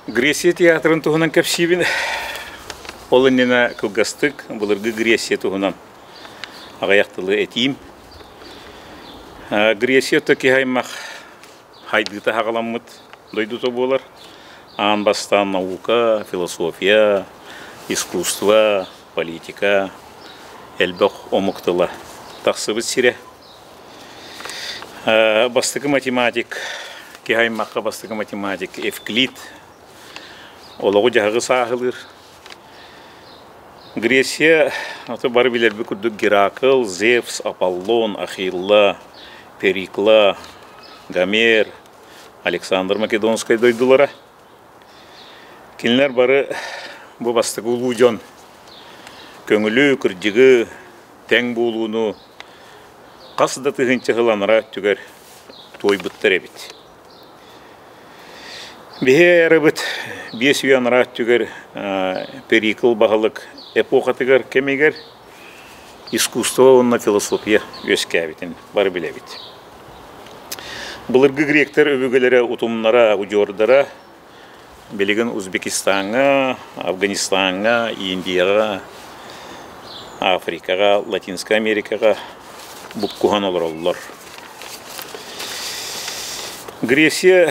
Греция театрын туһунан кепсибин. Ол иннена кылгастык, булыргы Греция туһунан. Агаяктылы этим. Греция таки хаймах хайдыта хагаламмыт, дойдуто болар. Анбастан наука, философия, искусство, политика, элбох омуктыла. Тахсыбыт сире. Бастыгы математик, кихаймаққа бастыгы математик Евклид. Олығы жағығы сағылыр. Греция, бары білер бүкірдік Геракл, Зевс, Аполлон, Ахилла, Перикла, Гомер, Александр Македонскай дойдылары. Келінер бары бұл бастығы ұлу жон. Көңілі, күрдігі, тәң болуыны, қасыда тұғынчы ғыланыра түгер той бұттыр әбет. Бе әрібіт бес уяныра түгер Перикл бағылық эпоха түгер кемегер искусство онна философия өске әбетін бары біле бет. Бұлырғы гректер өбігілері ұтымнара, ұжордара білеген Узбекистанға, Афганистанға, Индияға, Африкаға, Латинска Америкаға бұққуған олар олар. Греция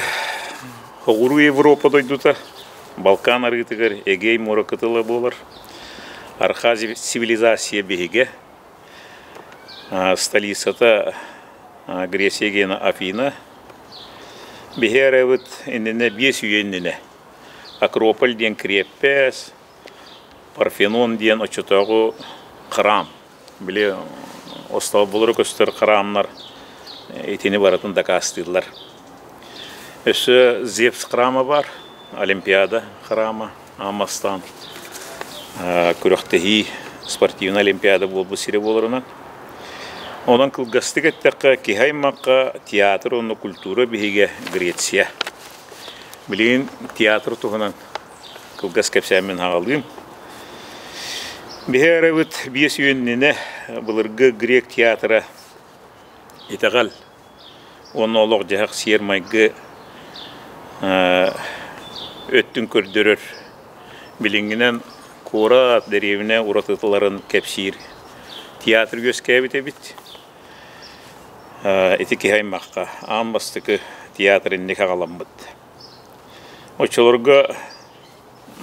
Хоғыру Европа дойдута, Балкан арғытығыр, Эгей моракытылы болар. Арха цивилизация беге. Столицата Греция гена Афина. Бехер әвіт әніне бес үйеніне. Акрополь ден креппес, Парфенон ден очытағы қырам. Біле, остал болыры көстер қырамнар етені баратын дақастыдылар. Өсі Зевс храмы бар, Олимпиада храмы, Амастан. Күріқтігі спортивна Олимпиада болбы сире болырынан. Онан кылгастык әттіққа кихаймаққа театр, оны культура бейге Греция. Білейін театр тұғынан кылгас кәпсәмен ағалдым. Бейер әвіт бес үйініне бұлырғы грек театры етіғал. Оны олық жағық сермайғы өттін көрдірір. Білінгінен кора дәревіне ұратытыларын кәпсир. Театр көске әбіт әбіт. Эти кихаймаққа амбастықы театрынны қағаламбыд. Очылырға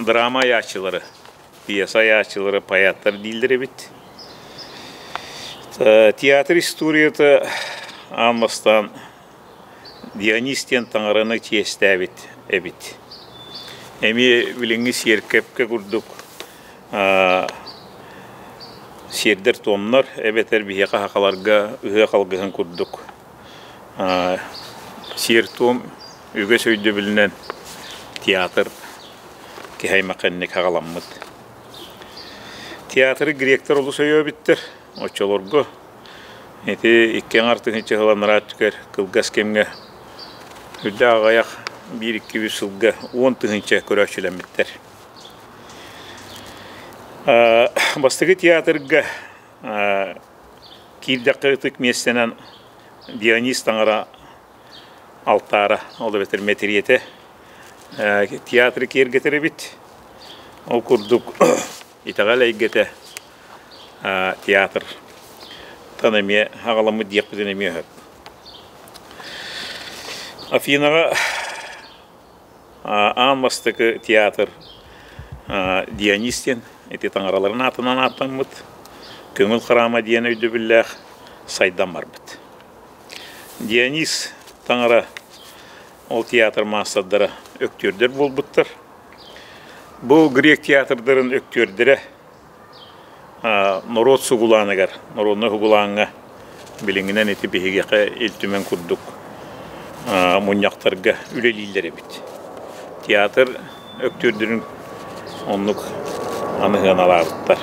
драма яшылары, пьеса яшылары, паяттар дейілдір әбіт. Театр историяты амбастан Дионистен таңараны тиесті әбіт. Әме біліңі серкепке күрдік. Сердер томнар әбетер бейеқа хақаларға үге қалғығын күрдік. Сер том үге сөйді білінен театр кехаймақынны қағаламмыд. Театры гректор олы сөйі өбіттір. Очолорғы. Әті иккен артығын чығыланыра түкер қылғас кемге Үдді ағаяқ 1-2 жылға 10 тұғынша көрәшілеметтер. Бастығы театрға кейдіққа ұтық местенен Дионис таңыра алтары, олды бетер метриеті театры кергетері біт. Ол күрдік итағал әйгеті театр танымия ағаламы дейік бітінемия өп. Афинаға анбастықы театр Дионистен, әте таңыраларын атынан аттан бұд. Көңіл қырама дейін өйді білләқ сайдан бар бұд. Дионис таңыра ол театр мастадары өктөрдер бол бұдтыр. Бұл грек театрдарын өктөрдері Нород сұғыланығар, Нородны сұғыланға біліңінен әте бейгеқі елтімен күрдік. Мұняқтарға үлелейлер әбет. Театр өктөрдерін онлық анығын аларыттар.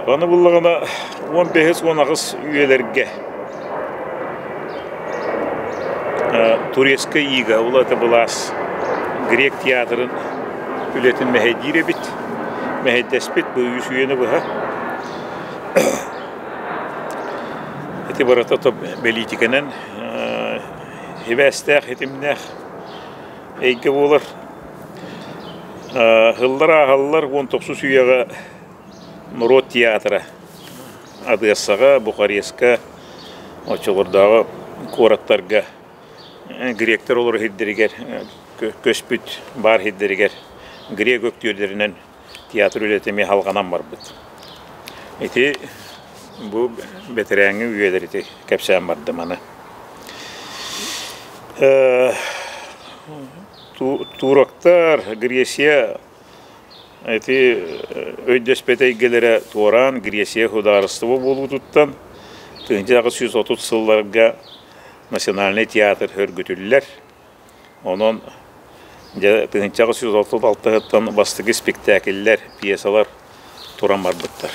Баны бұлығына 15-10 үйелерге турецкі иға, олаты бұлас грек театрын үлетін мәхедер әбет. Мәхеддәспет бұл үйіс үйені бұға. Эти барата белитикенен хевестех этимнех Эйге болар. Хыллар ағалылар 19 үйеға Нұрот театры Одессаға, Бухарестқа, очылырдағы кораттарға гректер олар хеддерігер, көспүт бар хеддерігер, грек өктөрлерінен театр өлетеме халғанан бар бұд. Эти бұл бәтірәңі үйелер еті кәпсән барды маны. Турақтар, Гресия, эти өйдөспетейгелері туаран Гресия хударыстығы болу тұттан 1930 сылларға Национальный театр өргүтүллер. Онон 1936-тан бастығы спектакльлер, пьесалар туран бар бұттар.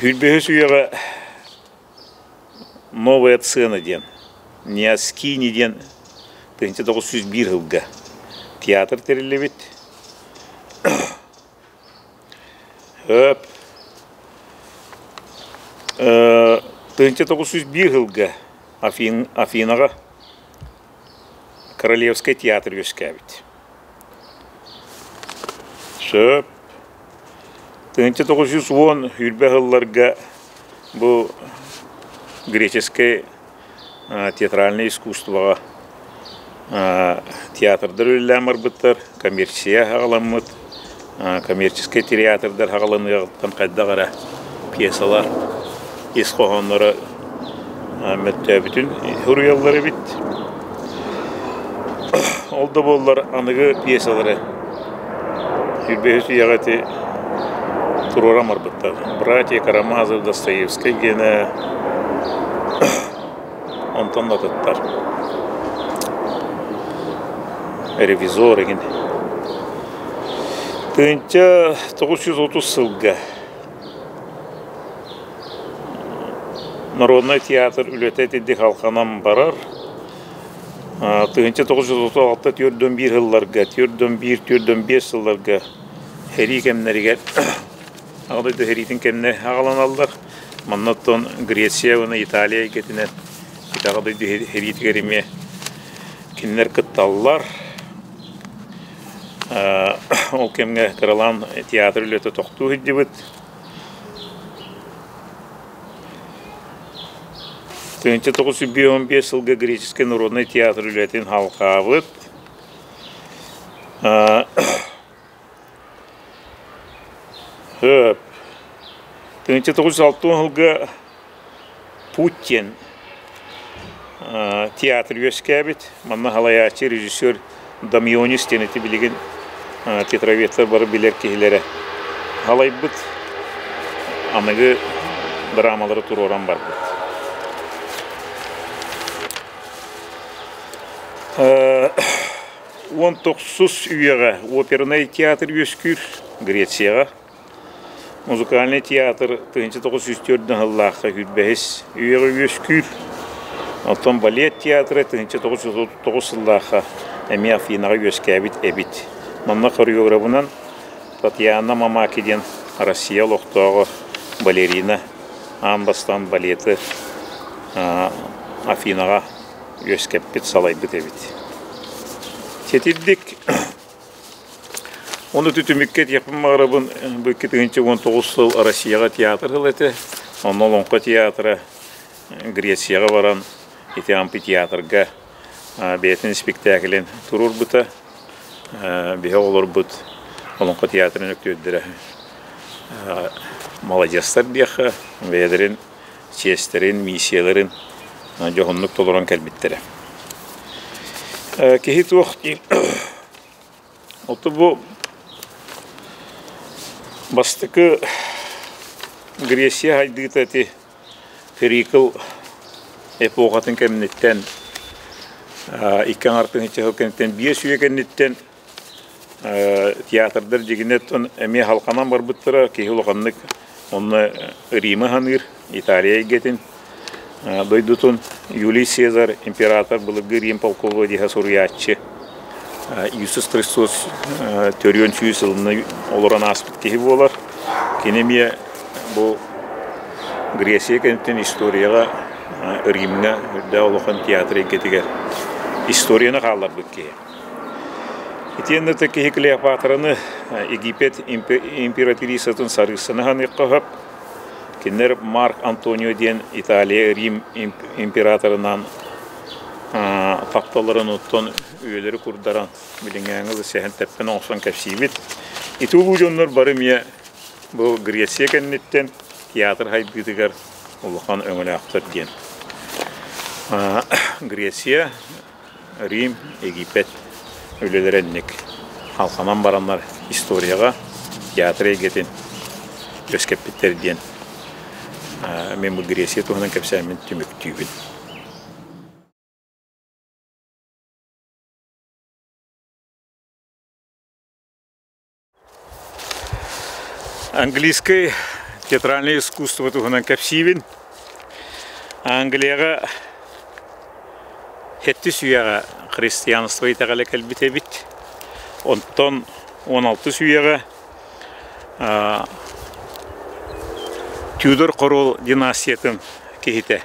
Хүлбехі сүйеға новая сцена ден, Неоскини ден 1901 жылға театр терілі бет. 1901 жылға Афинаға Королевский театр өскәбет. 1910 Хүлбе жылларға бұл греческое театральное искусство театрдар өлләмір бұттар, коммерция ғаламыд, коммерческий театрдар ғаламыдтан қайдағара пьесалар, есқоғанлары мәттәбітін хұрыялары бит. Олда болар анығы пьесалары Хүлбехі яғаты турурамар бұттар. Братья Карамазов, Достоевский гені онтан да тұттар. Ревизор еген. 1930 сылға Народный театр үлететеді халқанан барар. 1936-41 жылларға, 41-45 жылларға хәри кәмнәрігер ағдайды хәритін кәмнә ағаланалар. Маннаттон Греция, Италия кетінен ағдайды хәрит кәреме кеннер кытталылар. Ол кәмге қыралан театр үлеті тоқту хедді бұд. 1915 жылғы греческий народный театр үлетін халқа бұд. 1906 жылғы Путин театр өскәбет. Манна халаячы режиссер Дамионис тенеті білеген театроветтер бары білер кейлері халай бұд. Анығы драмалары тұроран бар бұд. 19 үйеға оперный театр өскүр Грецияға. Музыкальный театр 1904 жыллаққа Хүлбехіс үйеға өскүр. Оттан балет театры 1939 жыллаққа әме Афинаға өскәбет әбет. Манна хореографынан Татьяна Мамакиден Россия лоқтағы балерина Амбастан балеті Афинаға өскәппет салайбет әбет. Тетілдік оны түтімікке тепім мағырабын бүкке 1919 жыл Россияға театр ғылеті. Оны Лонқа театры Грецияға баран амфитеатрға бәйтін спектаклін тұрыр бұта. Бе олар бұд Лонқа театрын өктөддірі. Молодестар дейхі бәйдерін, честерін, миссияларын жоғынлық толыран кәлбеттері. Кехет оқты оты бұл бастықы Гресия хайдығыт әті Перикл эпоғатын кәмінеттен иккен артың етчі қылкенеттен бие сүйе кәмінеттен театрдар жегінеттен әме халқанан бар бұттыра кейі олғанлық оны Римы ханыр, Италия егетін дойдутун Юлий Цезар, император бұлығы Рим полковы деға соруятчы. Иисус Христос төрен сүйі сылыны олыран аспыт кейі болар. Кенеме бұл Гресия кәнттен историяға Рим'ne hürde olağan tiyatr eketiger istoriyana kallar bükke. İtiyende teki Kleopatra'nı Egipet imperatrisatin sarısını hanıqqahap kinler Mark Antonio diyen İtalya Rim imperatorundan taptaların ottan üyeleri kurdaran bilingenli sehen teppen olsan kapsibit. İtu bu jonlar barım ya bu Gresya kennetten tiyatr haybidigar olağan öngüle aktar diyen. Gresya, Rim, Egipet öylelennek halkanan baranlar historiyaga tiyatr egetin göskepitler diyen. Men bu Gresya tuğunan kapsaymen tümüktüğün. Английское театральное искусство тугунан капсивин. Англияга хетти сүйяга христианство итагале калбите бит. Онтон 16 сүйяга Тюдор корол династиятын кехите.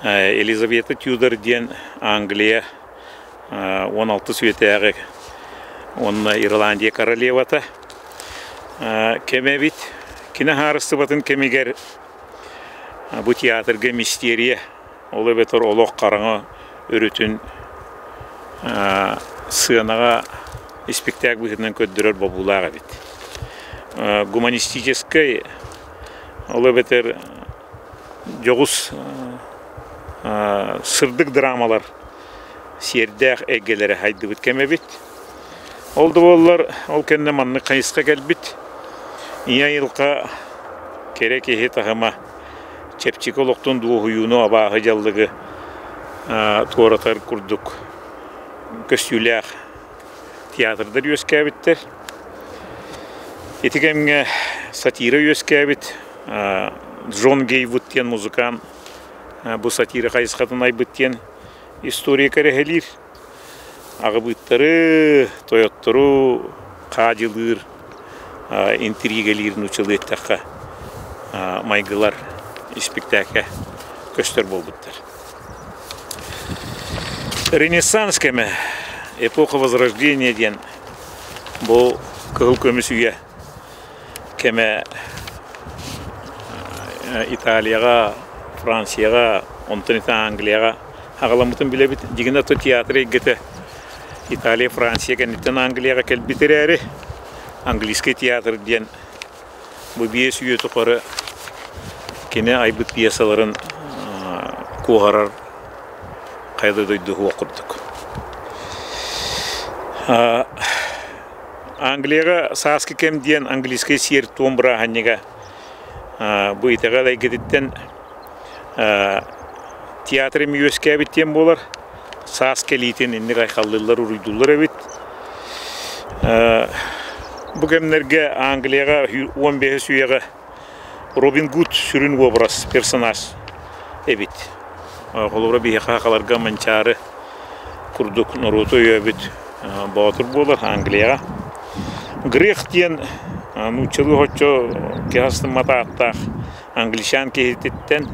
Елизавета Тюдор диен Англия 16 сүйетеяга онна Ирландия королевата. Keme bit, kine harıstı batın kemiger bu tiyatrga misteriye, ola betor oloq qarana örütün sığınağa spektakl bitinden köddürür babulağa bit. Гуманистической, ola betor joğuz sırdık dramalar serdaq egeleri haydı bit keme bit. Oldu bollar, ol kenne manны kayısqa gelbit. İya yılqa kerek ehe tahıma çepçikoloqtun duğuyunu abağı jallığı toğratar kurduk. Köstülüğ tiyatrdır yöskabittir. Etikemge satira yöskabit. John Gaywood diyen muzikan bu satira kayısqatın aybıt diyen istoriya kerehelir. Ağabıtları, toyotları, qacılır, intrigalirin uçalı ettiğe maygılar, spektakle göster bolbutlar. Rönesans keme, epoka Возрождения diyen bu kıhıl kömüsüye keme İtalya'ga, Fransa'ga, ondan Angliyaga ağalamıtın bile bit. Diginde to tiyatro egete İtalya, Fransa'ya kenitten Angliyaga kelbitireri. Angliski tiyatr diyen bu biyes üye tukarı kine aybıt piyasaların kuharar kayda doyduğu okurduk. Angliyaga saski kem diyen Angliski siyir tombra hanyega bu itaga da egeditten tiyatr mi yöskabit diyen bolar. Saskelitin inni kaykallılar uruydular evet. Bu kemlerge Angliyaga 15 süyaga Robin Hood sürün obraz personaj evet. Kolora bir hakalarga mançarı kurduk Naruto evet. Batur bolar Angliyaga. Grek diyen nuçalı hoço kehastı mata attaq Anglishan kehititten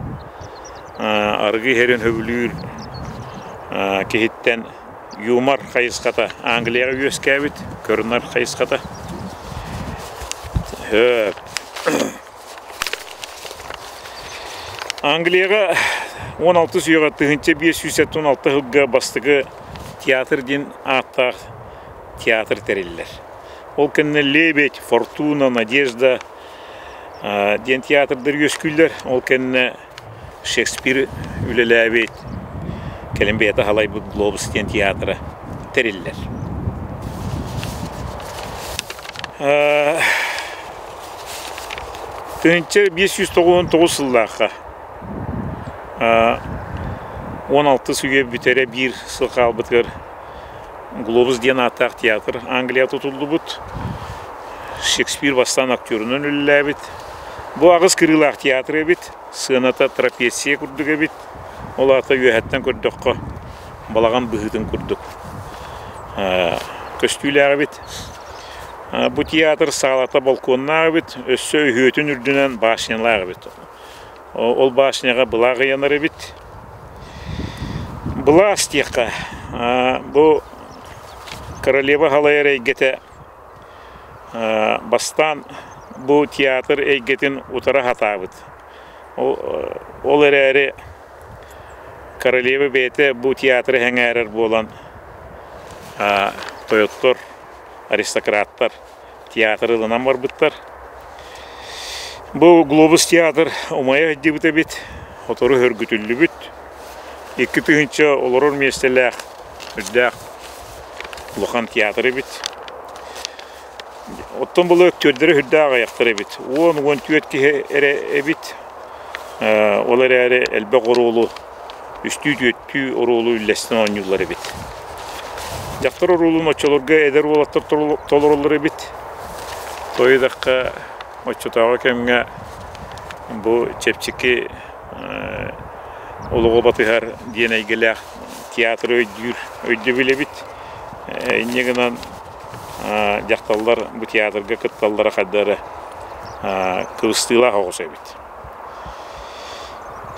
argı herin hövlür kehitten yumar kayısqata Angliyaga yöskabit körünler kayısqata. Angliyaga 16 süyaga tığınca 516 hılga bastığı tiyatr din attaq tiyatr teriller. Ol kenne Lebet, Fortuna, Nadezhda din tiyatrdır yösküller. Ol kenne Shakespeare ülelebet. Kelimbeyata halay bu Globus din tiyatra teriller. Tığınca 599 yıllığa 16 süye bütere bir sılqal bıtır Globus diyen ataq tiyatr Angliya tutuldu bud. Shakespeare bastan aktörünün ülüle bit. Bu ağız kırılaq tiyatr bit. Sığınata trapesiye kurduk bit. Ola ata yöhetten kurduk. Balağan bıhıdın kurduk. Köstüyle bit. Bu tiyatr sağlata balkonuna bit. Össö öhütün ürdünen başınlar bit. ол башняға бұлағы янары бит. Бұла астияққа. Бұл королева халайыр әйгеті бастан бұл театр әйгетін ұтара хатабыд. Ол әрі королева бәйті бұл театры әңәрір болан тойоттор, аристократтар театрылынан бар бұттар. Бұл глобус театр умая әдді бұта бит, отору өргітілі бүт. Екі түгінші оларыр местеләқ, үддәқ ұлыған театры бит. Оттан бұл өктөрдері үддәқ аяқтары бит. Он түйетке әрі бит. Олар әрі әлбәқ оролу, үсті түйетті оролу үлләстен ойнылары бит. Жақтар оролуын очаларға әдер олаттар толырылары бит. Тойдаққа очытаға кәмге бұл чепчекі олығы батығар ден әйгілі театр өйді біле бит. Негінен жақталдар бұл театрға күтталдары қаддары күрістіла қоғыса бит.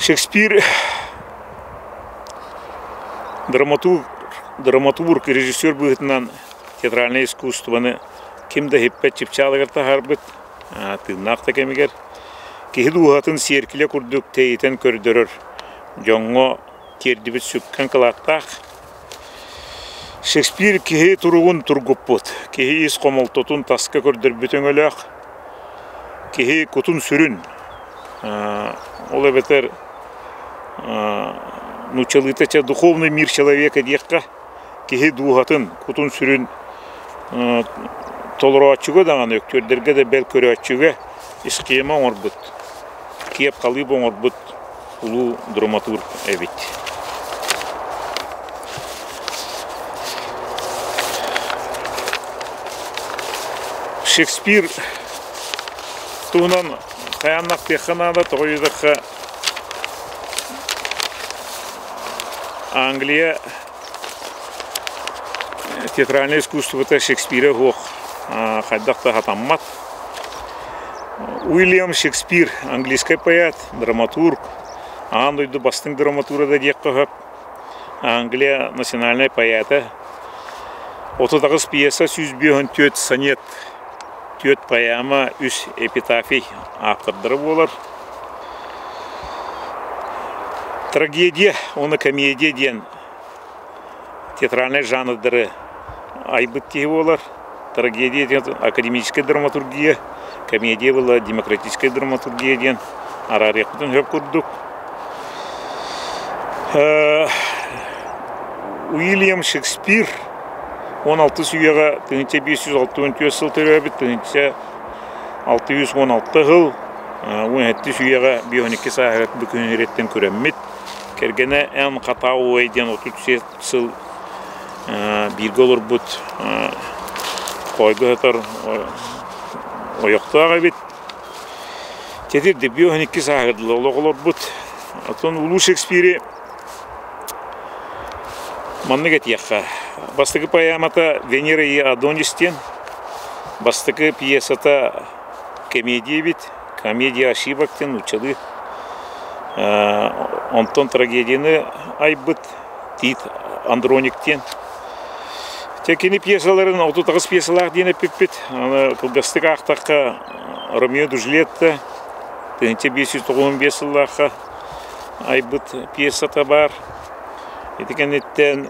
Шекспир драматург, режиссер бұғытынан театральное искусствоны кемді хеппет чепчалығырта харбыт, тыңнақты кемігер. Кехі дуғатын серкілі күрдік тейітен көрдірір. Жоңғы тердібіт сүккен қылақтақ. Шекспир кехі тұрғын тұрғып бұд. Кехі ес қомалтотын тасқа көрдір бүтін өліғ. Кехі күтін сүрін. Ол әбетер нучалытача духовный мир человека декқа. Кехі дуғатын күтін сүрін толыру атчуға даған өктөрдерге де бәл көрі атчуға ісқиема оңыр бұд. Кеп қалып оңыр бұд. Улу драматург әбит. Шекспир туынан қаяннақ текханада тоғыдаққа Англия театральное искусствота Шекспира хоқ қайдақта хатаммат. Уильям Шекспир, английский поэт, драматург. Андойду бастың драматурада декқа хөп. Англия национальная поэта. Отыдағыз пьеса сүзбеғын төт сонет, төт поэма, үс эпитафий автордары болар. Трагедия, оны комедия ден театральный жанрдары айбыт кей болар. Трагедия ден академическая драматургия, комедия была демократическая драматургия ден арарекпутын хөп күрдік. Уильям Шекспир 16 сүйеға 1564 сыл төрәбіт, 1616 ғыл 17 сүйеға 12 сағырат бүкін реттен көрәммет. Кергені ән қатау ойден 37 сыл біргі олыр бұд қойғы ғытар ойықтаға бет. Тедерді 12 сағырдылы олыр бұд. Атын Улу Шекспире манныгет яққа. Бастығы поэмата Венера и Адонистен, бастығы пьесата комедия бит, комедия ошибоктен учылы. Онтон трагедияны айбыт, тит Андрониктен. Текені пьесаларын 39 пьесалар дейін өппет. Кылгастығы ақтаққа Ромео Джульетта, 1595 жылаққа айбыт пьесата бар. Етекенеттен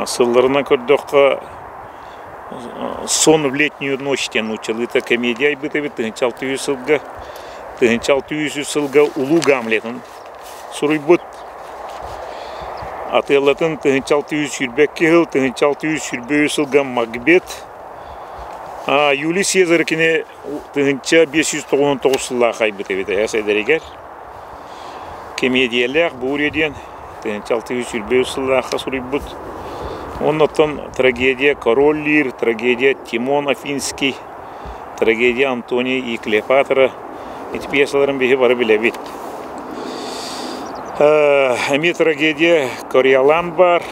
сылларынан көрдіққа сон в летнюю ночтен учил. Это комедия айбыты бит, 1600 сылға Улу Гамлетін сұрый бұд. Ателлатын 1600 жыл, 1600 сылға Макбет. Юлий Сезар кене 1599 сылға айбыты бит. Әсәдерегер. Комедиялар бұреден 1600 сылға сұрый бұд. Оннан трагедия Король Лир, трагедия Тимон Афинский, трагедия Антоний и Клеопатра. Эти пьесаларын бейі бары біле бет. Әме трагедия Кориолан бар.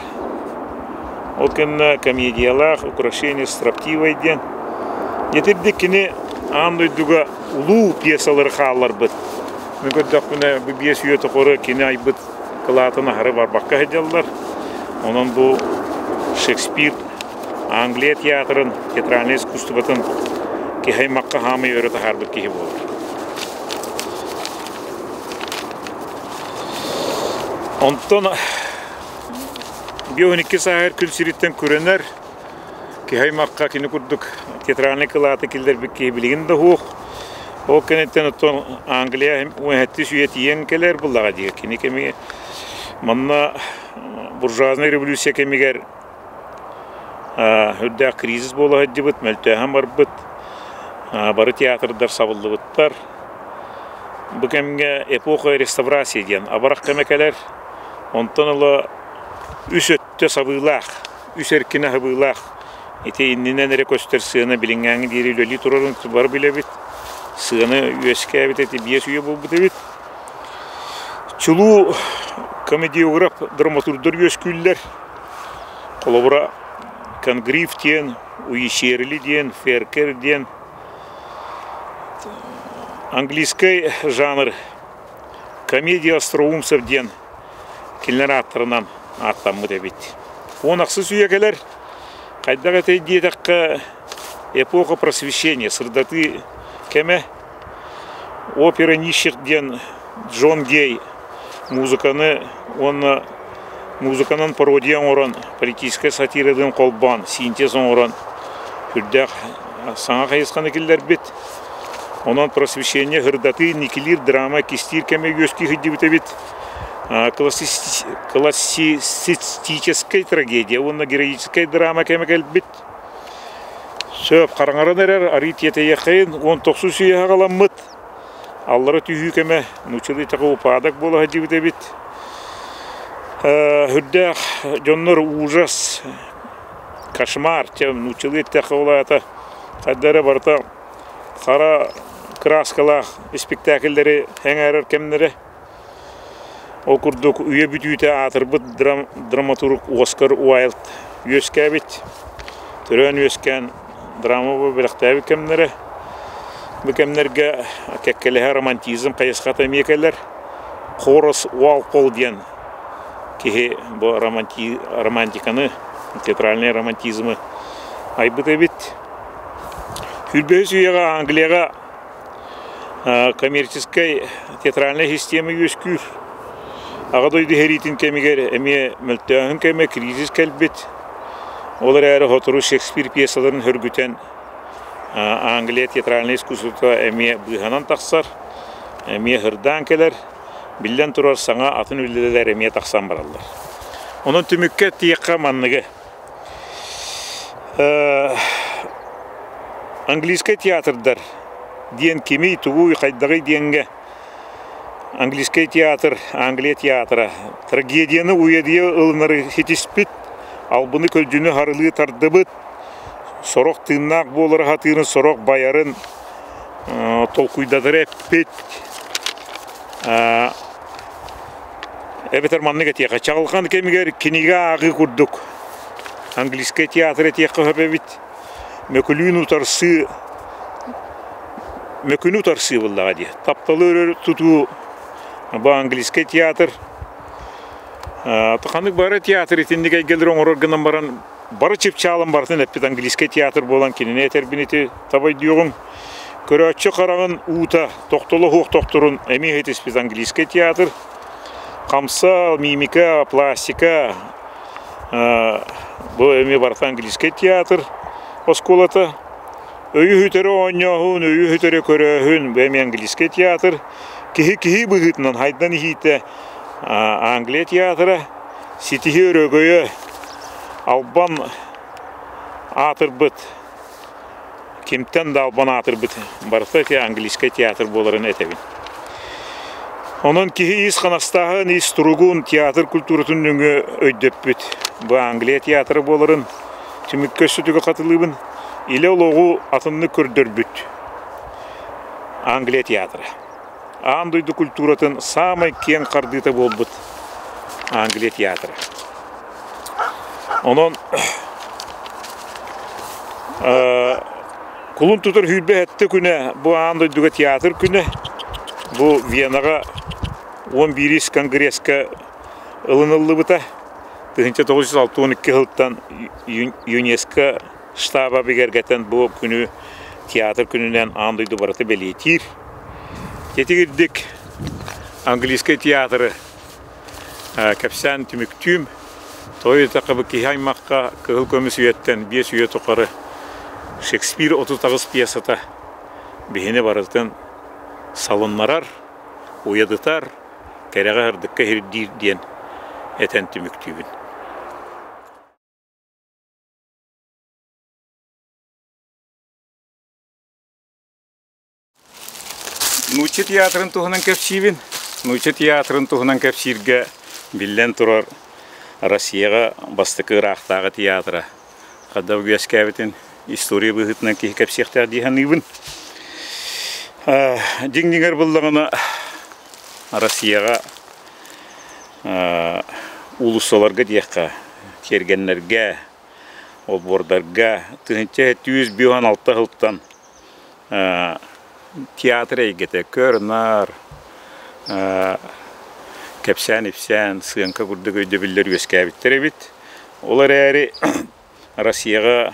Ол кенне комедиялар, украшение строптивайден. Етердекіне андойдуға улу пьесалары қалар бұд. Mügördük bunu bu bies üyeti koru kini aybıt kılatına harı var bakka hediyalılar. Onun bu Shakespeare Angliya tiyatrın teatralne iskustubatın ki hay makka hamı öğreti harbi ki olur. Ondan bir 12 sahir külsiritten kürener ki hay makka kini kurduk teatralne kılatı kilder bir ki bilgin de hoğ. O kenetten oton Angliya hem uhetti üyeti yenkeler bullağa diye kini kemi manna burjuazne revolüsiya kemiger hüdda krizis bola hadi bit meltehem var bit barı tiyatrlar sabıllı bitler bu kemge epoka restavrasiya diyen abarak kemekeler ondan ola üs ötte sabıylaq üs erkine habıylaq ete inninen ere köster sığına bilingeni diri loli turarın var bile bit sığına üyeske bit eti biyes üye bol bit çulu komediyograf dramaturglar üyesküller kolabora Конгриф diyen, Уишерли diyen, Феркер diyen английский жанр комедия остроумцев diyen кинлер аттарынан аттамы да бит. Онақсыз үйекелер қайдағы тейдетаққа эпоха просвещения сырдаты кеме опера нищих diyen Джон Гей музыканын пародия оран, политическая сатирадан колбан, синтез оран, хүрдәк саңа қайысқаны келдер бет. Онан просвещение хырдаты, никелир, драма, кистир кеме өскі хыдды біті бет. Классистическая трагедия, онна героическая драма кеме кел бет. Сөп қараңаран әрер, арит ете еқайын, 19 сүйе ғаламмыт. Аллары түйі кеме, нучылы тақы опадақ болы хыдды біті бет. Хүрдәк жоннор ужас, кошмар, тем нучылы тақы олата. Қаддары барта қара краскалақ спектакльдері әңәрір кемнері. Ол күрдік үйе бүтүйті атырбыт драматург Оскар Уайлд өске бет. Түрен өскен драма бұл біліқтәбі кемнері. Бұл кемнерге кәккелігі романтизм қайысқата мекелер. Хорас Уалпол ден кеге бұл романтиканы, театральный романтизмы айбыты бет. Хүрбөз үйеға Англияға коммерческой театральной системы өскүр. Ағадойды херитин кемегер әме мүлттәғын кеме кризис кәлбет. Олар әрі хотыру Шекспир пьесаларын хүргүтен Англия театральный искусството әме бұйғанан тақсар, әме хырдан келер, білден тұрар саңа атын үлділер әме тақсан баралар. Оның түмікке тиекқа манныгы. Английский театрдар диен кеми тугу қайдағы диенге английский театр, Англия театры трагедияны уедия ылынары хетиспит, албыны көлдүні харылы тардыбыт, сорок тыннақ болыр хатырын, сорок баярын толкуйдадыр әппет. Әбетер манныға тияқа чағылған кемігер кенеге ағы күрдік. Английский театры тияқа хөпебет. Мөкүнү тарсы бұлдаға де. Тапталы өрі тұту бұл английский театр. Тұқанық бары театр етіндік әйгелдер оңыр органан баран бары чепчалым бартын әппет английский театр болан кеніне әтербінеті табай дейоғым. Көрі өтші қарағын ұта тоқтылы хоқ тоқтырын әме әтеспет английский театр. Қамсал, мимика, пластика бұл әме барты английский театр. Осколата өйі хүтері оңяғын, өйі хүтері көріғын бәме английский театр. Кихи бұғытынан хайдан ехейті Англия театры. Сетихи өрігөйі албан атыр бұд. Кемттен да албан атыр бұд. Барыта английский театр боларын әтебін. Onun кихи ис қанастағын, ис тұрғын театр культуратын нүңі өйдөп бұд. Бұл Англия театры боларын түмік көстүтігі қатылыбын, иле олығы атынны көрдөр бүт. Англия театры. Андойды культуратын самай кен қардыты бол бұт. Англия театры. Onun құлын тұтыр хүлбе әтті күні, бұл андойдыға театр күні, bu Венаға 11 конгресска ылынылды бұта. 1962 жылдан ЮНЕСКО штаба бігергетен бұл күні театр күнінен андойды бараты белетир. Кетігірдік английский театры кәпсән түміктім. Той тақыбы кейхаймаққа кығыл көміс үйеттен 5 үйет оқары Шекспир 39 пьесата бейіне барытын салынларар, уядытар, кәріға ардыққа хердир ден әтен түміктімін. Нучы театрын туғынан кәпсивін. Нучы театрын туғынан кәпсирге білден тұрар Россияға бастықы рақтағы театра. Қадау көскәбетін история бұғытынан кей кәпсияқтар дейін үйбін. Деңдеңер бұллағына Россияға улысоларға дейққа, тергенлерге, олбордарға, тұхынча 296 ғылттан театр әйгеті көрінар, кәпсән, епсән, сығынқа күрді көйді білдер өскәбіттер әбіт. Олар әрі Россияға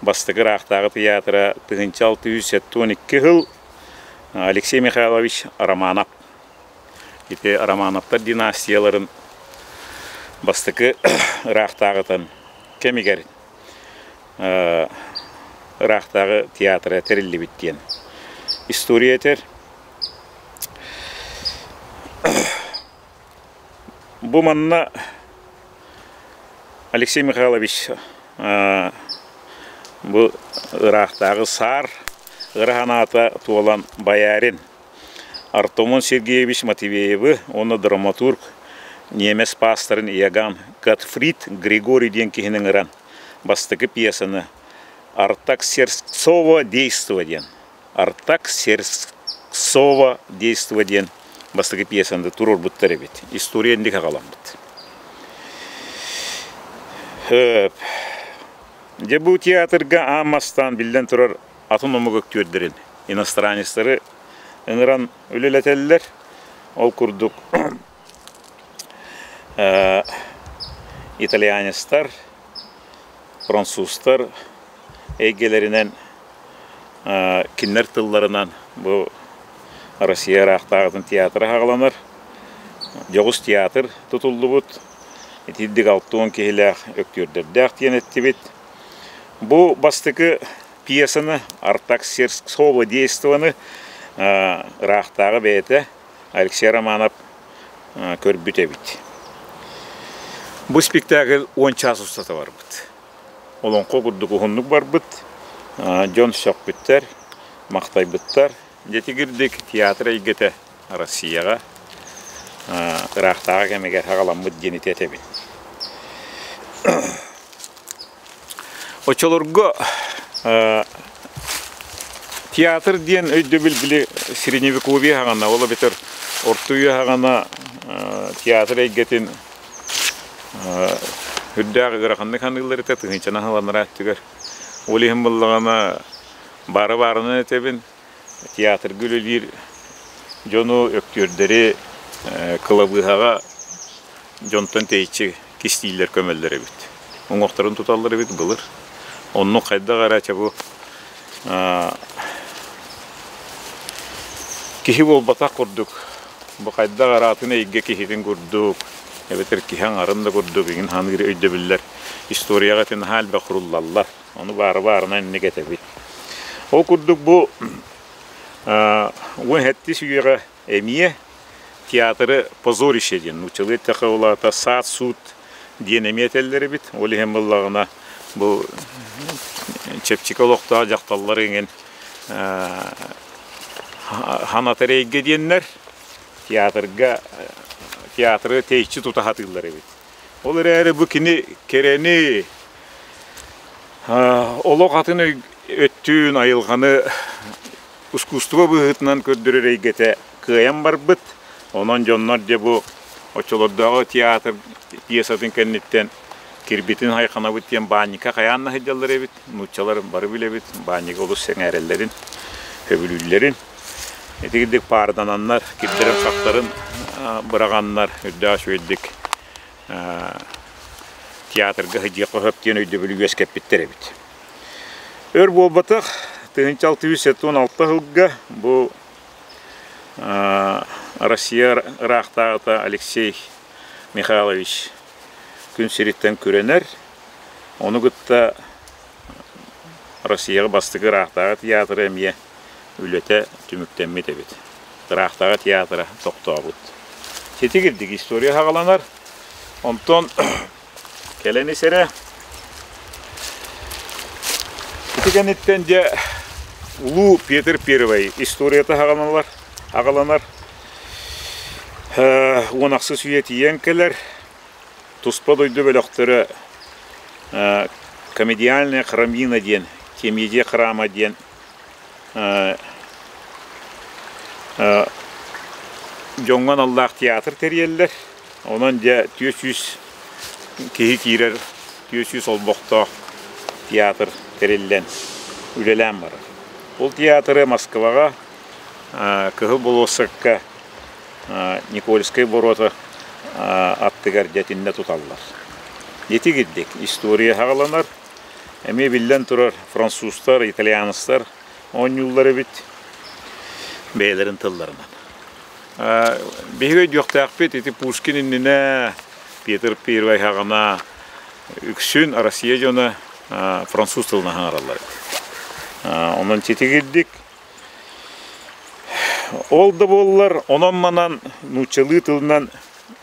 бастығы рақтағы театра 1672 ғыл Алексей Михайлович Романов. Ете Романовтар династияларын бастығы рақтағытын кәмегер рақтағы театры тәрілі біткен. История тер. Бұл манна Алексей Михайлович бұл рақтағы сар ғырғаната туалан баярин. Артемон Сергеевич Матвеевы, оны драматург, немес пасторын Иоганн Готфрид Григорий ден кихінің ұран. Бастығы пьесаны «Артак Сердцова действоваден». «Артак Сердцова действоваден». Бастығы пьесаны тұрыр бұттары бет. Историянды қағалам бет. Де бұл театрға амастан білден тұрар атын омы көктөрдерін. Иностранецтары ыңыран өлелетелілер. Ол күрдік итальянецтар, французтар әйгелерінен кинлер тылларынан бұл Россия рақтағытын театры қағыланыр. Жоғыз театр тұтылды бұд. Етілдік 6-10 кейләқ өктөрдерді ақтиен әтті бет. Бұл бастықы пьесаны «Артак Сердцова действованы» рақтағы бәйті Алексей Романов көрбіт әбіт. Бұл спектакль 10 час ұстаты бар бұд. Олон қоғырдық ұғынлық бар бұд. Жон шоқ бүттер, мақтай бұттар. Жетігірдік театр әйгеті Россияға рақтағы кәмегер қағалам бұд женет әтебін. Очолырғы театр ден өйді білгілі средневекове қағана, олы бетер ортуы қағана театр әйгетін үддағы ғырақанды қандығылар әтті, ғынчана ғаланыр әттігер. Олығын бұллағана бары-барыны әтебін, театр гүлілер, жону өктөрдері қылабығаға жонтан тейчі кестейлер көмелдері біт. Оңоқтарын тұталары біт бұлыр. Оның қайда қарача бұл кихи бол батақ көрдік. Бұл қайда қаратын әйге кихиден көрдік. Әбетер кихан арында көрдік. Еген ханығыр өйді білдер. Историяға тен хал бә құрыллалар. Оны бары-барына әнне кетебі. Ол көрдік бұл он әтті сүйеға әмие театры позорище ден. Учылы тәқі олата саат суд ден әметелдері біт. Олы хем болағына бұл чепчиколоқта жақталар енген ханатыр әйге денлер театры тейчі тұтахатылар бит. Олар әрі бұл кені керені олық атын өттін айылғаны искусство бұғытынан көрдірер әйгеті қиян бар бұд. Онан жонлар де бұл очолордағы театр пьесатын кәнеттен кирбитин хайқана бұттен баника қаянна хеджалар әбіт. Нұтчалар бары біле бит. Баника олыс сәң әрелерін, көбілілерін. Etigiddik pardananlar, kibdiren sakların bıraganlar, üddağış öydük teatrga hıcıqı höptiyen öydü bülü göskep bittere bit. Ör bolbataq, 1916 yılga bu Россия рахтағыта Алексей Михайлович күн сиреттен күренер. Оны күтті Россияға бастығы рахтағы театры әмие үлеті түміктенмеді бет. Рахтағы театры тоқтуға бұд. Сеті келдік история хағаланар. Онтон келені сәрі. Кетігенеттен де Улу Петр Первый историяты хағаланар. Онақсы сүйетиен келер. Туспа дойды бөліқтері комедиальная храмина ден, комедия храма ден, жоңған Аллах театр терелер. Онан де 400 кейі кейрер, 400 олбоқты театр терелен үлелен бар. Бұл театры Москваға кығы болысыққа Никольскай ворота аттыгар дәтінне тұталылар. Еті кеддік, история хағаланар. Әме білден тұрар француздар, итальяныстар, он юллары бит бәйлерін тылларынан. Бейгөй жоқтақ бет, еті Пушкин инніне Петр Первый хағана үксін Россия жоны француз тылына хағаралар. Онан еті кеддік. Ол да болылар, онан манан нучалы тылынан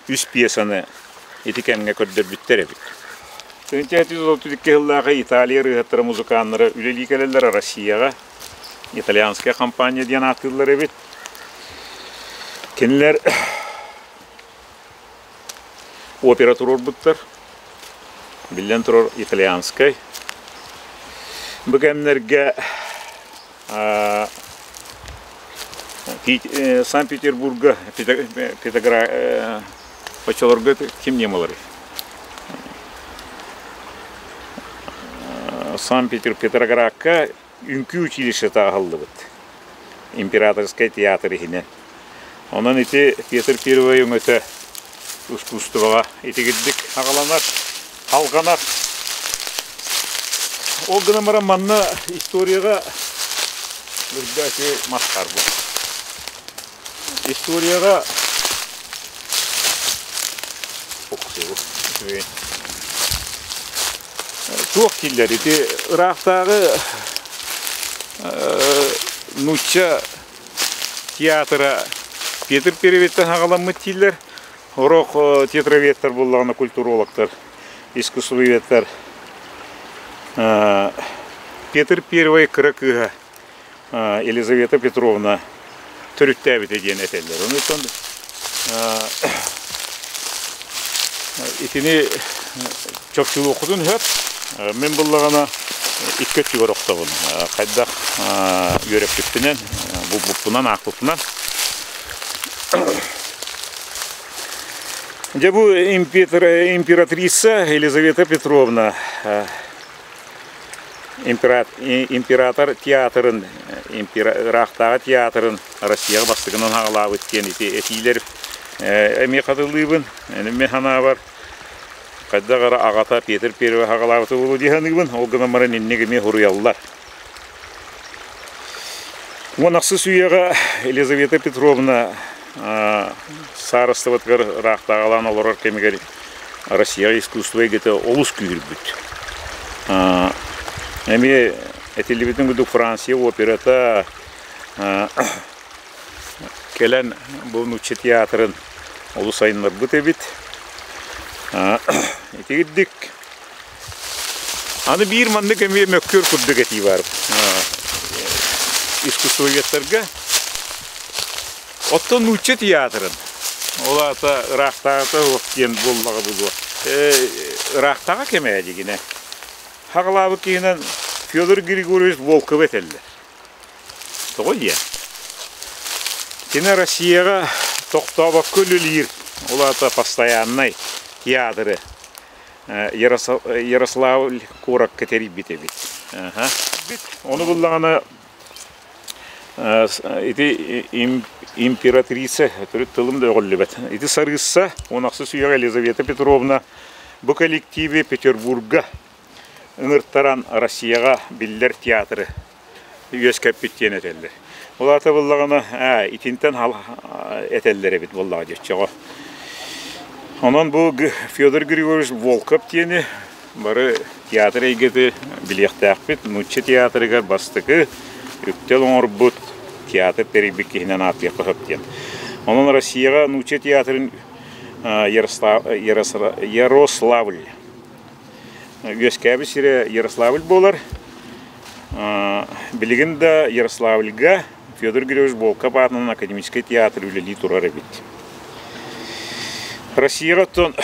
үс пьесаны етікенге көрдер бүттері бит. 1932 жылдағы Италия рыгаттары музыканлары үлелі келелер Россияға, итальянская компания ден атылары бит. Кенілер опера турор бұттар, білден турор итальянскай. Бүгенлерге Санкт-Петербурга, Пачаларга кем не малары. Санкт-Петроградка үнкі училище тағылды бұд. Императорская театры хіне. Онан еті Петр Первый өңөті искусствоға етігіддік ағаланар, қалғанар. Ол ғынымыра манна историяға үрдәке масқар бұл. Историяға Çok killer idi. Irak'tағы Nutça teatra Петр Перветтен ағаламы тиллер. Орық театроветтер болағына культурологтар, искусствоветтер. Петр Первый кірікіға Елизавета Петровна түріттәбіті ден әтелдер. Оны сонды. Итini çok yıl okudun hep. Men bulağına ikket yıl oktağın. Kaydak yörepliktinden, bupundan, akbupundan. Bu imperatriса Елизавета Петровна, imperator teatrın, Irak'tағы teatrın Россияға бастығынан ағылап өткен етилер әме қатылыбын, әнеме хана бар. Қайдағара ағата Петр Первый ағалабыты болу дейханығын, ол ғынамарын еннегіме ғұрыялылар. Онақсы сүйеға Елизавета Петровна сарыстыватқар Ирақтағалан олар кемегер Россияға искусство егеті олыс күйір бүт. Әме әтелебетін күдік Франция операта келен бұл Нутча театрын олыс айынлар бұт әбет. Етегіддік. Аны бір маңды кәме мөккөр күрдік әтей барып. Искусство егеттерге. Отто Нутча театрын. Ола ата Ирақтағы өткен боллағы бұлу. Ирақтағы кәме әдегіне. Хағылабы кейінен Федор Григорьевич Волков әтелді. Тоғой е. Кені Россияға тоқтауға көлілер. Ола ата постоянный театры. Ярославль Корак кәтері бите бит. Оны бұллағына ити императрица тылым да оголлебет. Ити сарысса, онақсы сүйег Елизавета Петровна бу коллективе Петербурга ыңырттаран Россияға биллер театры үйескәп биттен этелдер. Олата буллагына итинтен этелдер бит буллага жетчего. Онон бу Федор Григорьевич Волков тени бары театр егети билектак бит, нучче театрыга бастыкы үптел оңорбут театр терибиккинен атып көптен. Онон Россияга нучче театрын Ярославль. Үйескәбі сире Ярославль болар. Билигинда Ярославльга Федор Григорьевич Волков атынан академический театр үлели турары бит. Россияга тон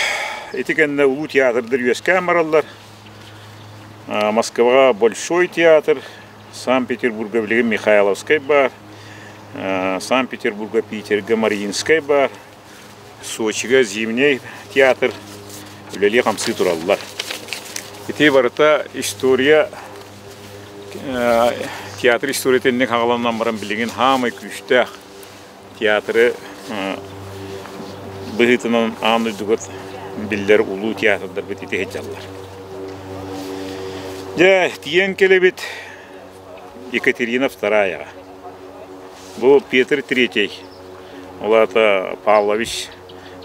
этикенде улуу театрдыр үйескә мараллар. Москвага Большой театр, Санкт-Петербурга билигин Михайловский бар, Санкт-Петербурга, Питерга Мариинский бар, Сочига Зимний театр үлели камсы тураллар. Ити барыта история театр история теннек хагаланнан баран билигин хамы күштә театры быгытынан аны дугат биллер улуу театрдар бит ити хеҗаллар. Ja, тиен келебит Екатерина II. Бу Петр III. Олата Павлович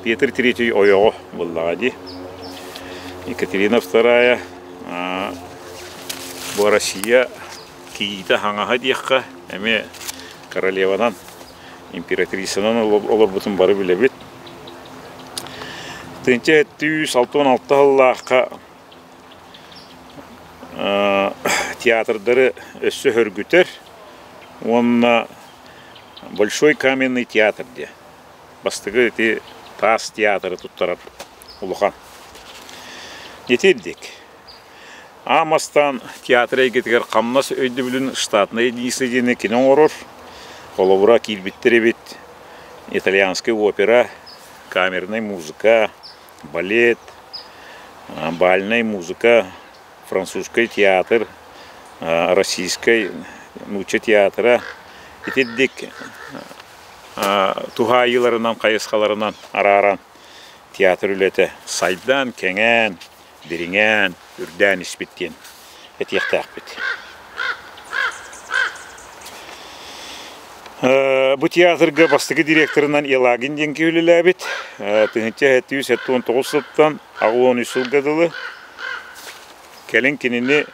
Петр III ойого буллагади. Екатерина II бу Россия кийите хаңаха диякка эме королевадан императрисанан олар бутун бары билебит. 1766 жылларга театрдары өссө хөргүтер. Онна Большой каменный театр де. Бастыгы эти тас театры туттарар улухан. Етелдик. Амастан театры кетигер камнас өйді білін штатный единицы дене кино орор. Колобура килбиттері бит. Итальянская опера, камерная музыка, балет, бальная музыка, французский театр, российский нуче театра. Етелдик туха йыларынан, кайыскаларынан араран театр үлеті сайдан, кеңен, беринген, үрден испиттен. Етектақ бит. Бу театрга бастыгы директорынан Елагин денки үлелі бит. 1919 сыттан 13 жылгадылы келен кенені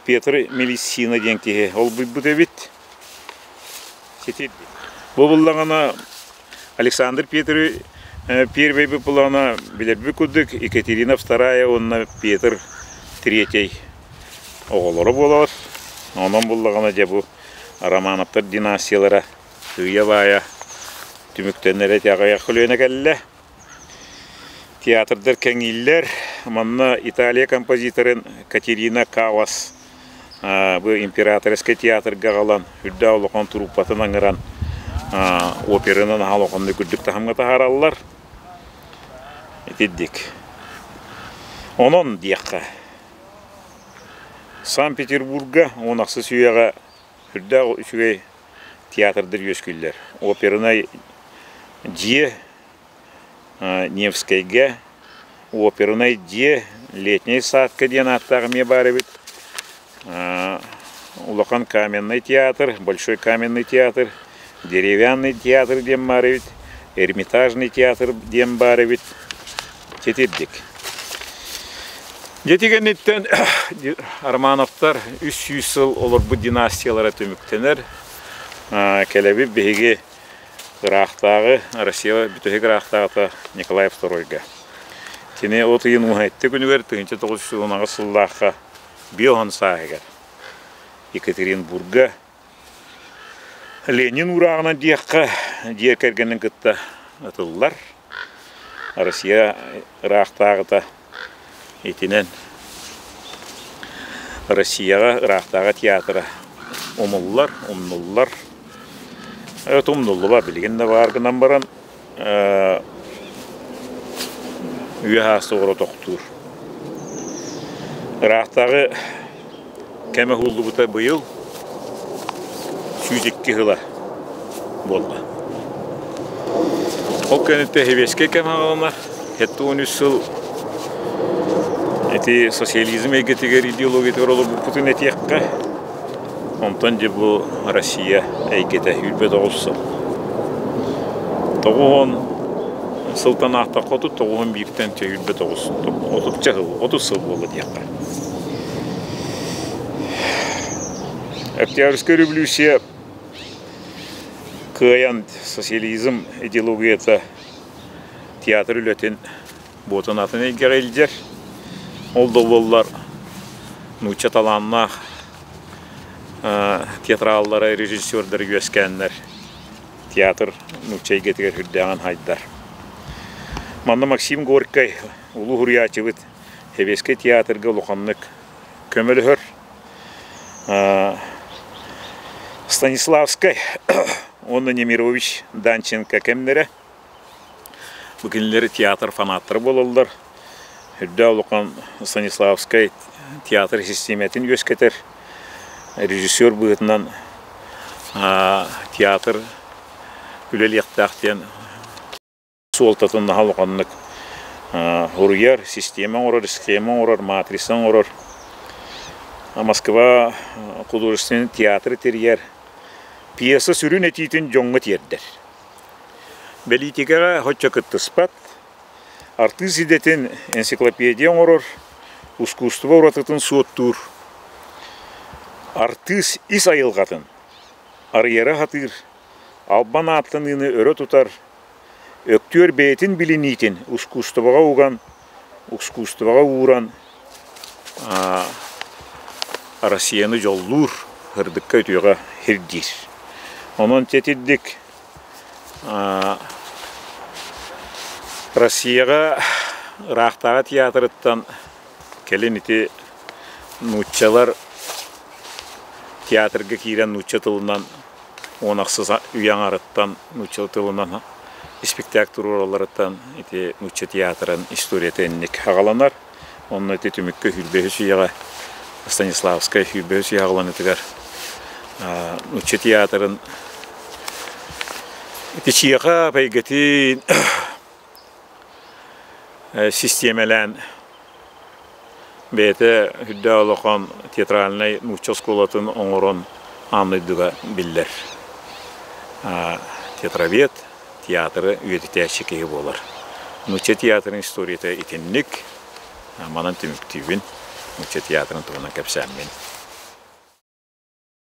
Петр Мелиссина денки ол бұйбуды бит. Бұл бұллағана Александр Петр Первый бұллағана білербі күдік, Екатерина II, онна Петр III оғылары болар. Онан бұллағана жабу Романовтар династиялары үйе бая түміктенлері тяғая құлуына кәлі. Театрдар кәңейлер, манна Италия композиторын Катерина Кавас бұл императорский театрға қалан үрді аулыған труппатын аңыран оперынан аулығанды күрдік тахамға тахаралылар. Етеддік. Онын дейққа Санкт-Петербурга онақсы сүйеға үрді үшіге театрдар өскілдер. Оперына Дие Невскайга, оперына Дие Летний садка ден аттағыме бары бит. Улахан каменный театр, Большой каменный театр, деревянный театр ден бары бит, Эрмитажный театр ден бары бит. Четердик. Жетегенеттен Армановтар 300 жыл олар бұл династиялары төміктенер. Келеби беге Рахтағы, Россия бүтігі Рахтағы Николай II-ға. Тені отыйын ұңайтты күнігер 1910 жыллаққа Биохан сағығар. Екатеринбурга Ленин урағынан дейққа дер кәргенің күтті ұтылылар. Россия Рахтағыда етінен Россияға Рахтағы театры умнуллар. Умнуллы ба білгенде барғынан баран үйе хасты оғыра тоқтуыр. Рахтағы кәмі хулды бұта бұйыл 202 hıla boldu. Ол көнітті хевеске кәмағаланар, хетті 13 жыл эти социализм әйгетігер идеологиятығыр олы бұл Путин әтеққа, онтан де бұл Россия әйгеті үлбе 9 жыл. 9 сылтан ақтақ оты, 9 биіктен үлбе 30 жыл болды деққа. Октябрьская революция каян социализм идеологията театр үлетін ботын атын егер елдер. Ол да болар нуча таланна театраллары, режиссердер өскәннер. Театр нуча егетігер хүрдәған хайдар. Манна Максим Горький, Улу Хурьячевыт, Хевеске театрға лұқанлық көмілі хөр. Станиславский, Онна Немирович Данченко кемнері. Бүгінлері театр фанаттары болылдар. Хүрді олыққан Станиславский театр системетін өскетер. Режиссер бұғытынан театр үлелектақтен суолтатын олыққанлық ұрыяр, система ұрыр, схема ұрыр, матрисан ұрыр. Москва художественный театры терьер. Пьеса сүрін әтейтін жоңғы тердер. Бәлитеге хотча кыттыспат. Артыз идетін энциклопедия ұрыр, искусство ұратытын суоттур. Артыз ис айылғатын. Арьера хатыр, албан аттыныны өрі тұтар. Өктөр бәйтін білінейтін, искусствоға уған, искусствоға уран. Россияны жоллур, хырдыққа өтуға хирдир. Онын тетеддік Россияға рақтаға театрыттан келен ете нуччалар театрға кейрен нучча тылынан, онақсыз үйяң арыттан нучча тылынан спектакль ораларыттан ете нучча театрын историята әннек ағаланар. Оның ете түмікке хүлбегі сүйеға Станиславская хүлбегі сүйе ағаланытығар. Нучча театрын Течияға бәйгетін системелән бәйті хүдді алуқан театральный нучча сколатын оңырын анлайдыға білдер. Театровед театры үйетіте әшекеге болар. Нучча театрын историяты етенлік, манан түміктейбін нучча театрын тұғына кәпсәммен.